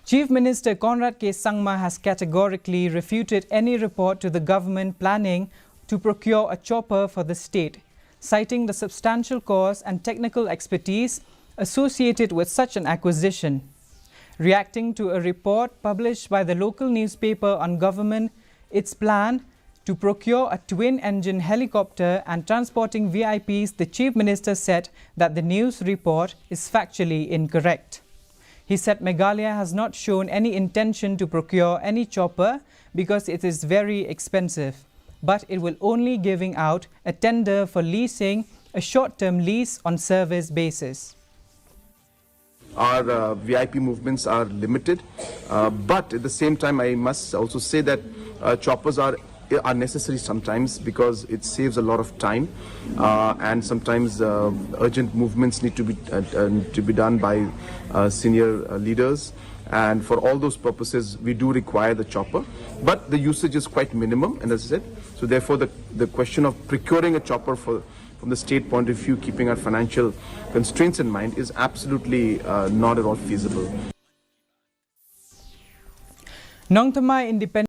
Chief Minister Conrad Sangma has categorically refuted any report to the government planning to procure a chopper for the state, citing the substantial cost and technical expertise associated with such an acquisition. Reacting to a report published by the local newspaper on government, its plan to procure a twin-engine helicopter and transporting VIPs, the Chief Minister said that the news report is factually incorrect. He said Meghalaya has not shown any intention to procure any chopper because it is very expensive, but it will only giving out a tender for leasing a short-term lease on service basis. Our VIP movements are limited, but at the same time I must also say that choppers are necessary sometimes because it saves a lot of time, and sometimes urgent movements need to be done by senior leaders, and for all those purposes we do require the chopper, but the usage is quite minimum, and as I said, so therefore the question of procuring a chopper from the state point of view, keeping our financial constraints in mind, is absolutely not at all feasible. Nong Thamai Independent